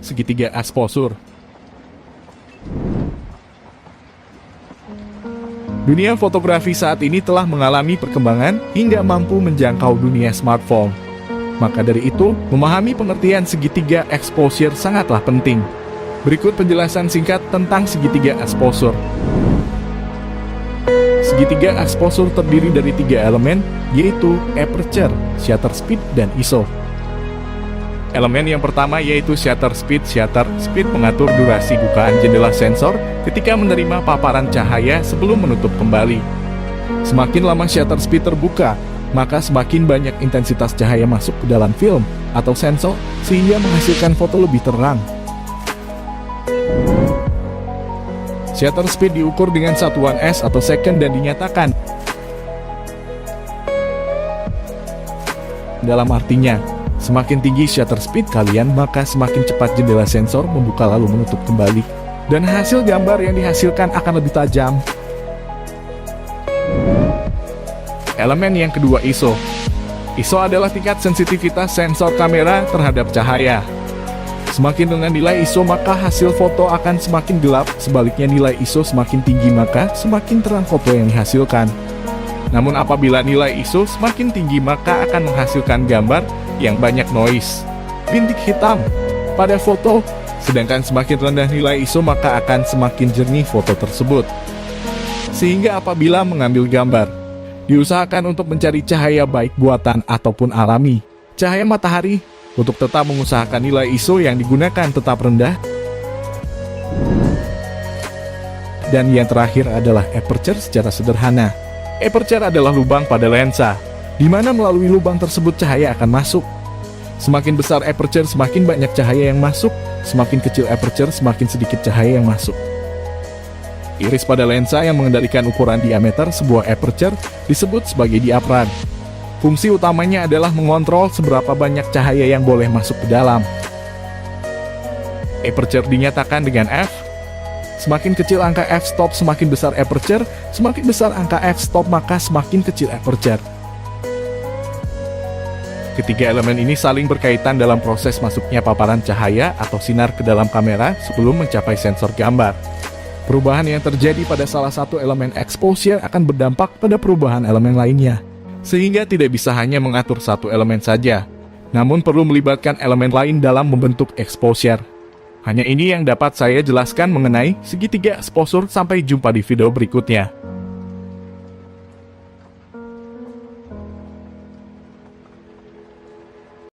segitiga exposure. Dunia fotografi saat ini telah mengalami perkembangan hingga mampu menjangkau dunia smartphone. Maka dari itu, memahami pengertian segitiga exposure sangatlah penting. Berikut penjelasan singkat tentang segitiga exposure. Segitiga exposure terdiri dari 3 elemen, yaitu aperture, shutter speed, dan ISO. Elemen yang pertama yaitu shutter speed. Shutter speed mengatur durasi bukaan jendela sensor ketika menerima paparan cahaya sebelum menutup kembali. Semakin lama shutter speed terbuka, maka semakin banyak intensitas cahaya masuk ke dalam film atau sensor sehingga menghasilkan foto lebih terang. Shutter speed diukur dengan satuan S atau second dan dinyatakan dalam artinya, semakin tinggi shutter speed kalian, maka semakin cepat jendela sensor membuka lalu menutup kembali. Dan hasil gambar yang dihasilkan akan lebih tajam. Elemen yang kedua ISO. ISO adalah tingkat sensitivitas sensor kamera terhadap cahaya. Semakin rendah nilai ISO maka hasil foto akan semakin gelap, sebaliknya nilai ISO semakin tinggi maka semakin terang foto yang dihasilkan. Namun apabila nilai ISO semakin tinggi maka akan menghasilkan gambar yang banyak noise, bintik hitam pada foto, sedangkan semakin rendah nilai ISO maka akan semakin jernih foto tersebut. Sehingga apabila mengambil gambar, diusahakan untuk mencari cahaya baik buatan ataupun alami, cahaya matahari, untuk tetap mengusahakan nilai ISO yang digunakan tetap rendah. Dan yang terakhir adalah aperture secara sederhana. Aperture adalah lubang pada lensa, di mana melalui lubang tersebut cahaya akan masuk. Semakin besar aperture, semakin banyak cahaya yang masuk. Semakin kecil aperture, semakin sedikit cahaya yang masuk. Iris pada lensa yang mengendalikan ukuran diameter sebuah aperture disebut sebagai diaphragm. Fungsi utamanya adalah mengontrol seberapa banyak cahaya yang boleh masuk ke dalam. Aperture dinyatakan dengan F. Semakin kecil angka f-stop, semakin besar aperture. Semakin besar angka f-stop, maka semakin kecil aperture. Ketiga elemen ini saling berkaitan dalam proses masuknya paparan cahaya atau sinar ke dalam kamera sebelum mencapai sensor gambar. Perubahan yang terjadi pada salah satu elemen exposure akan berdampak pada perubahan elemen lainnya. Sehingga tidak bisa hanya mengatur satu elemen saja, namun perlu melibatkan elemen lain dalam membentuk exposure. Hanya ini yang dapat saya jelaskan mengenai segitiga exposure. Sampai jumpa di video berikutnya.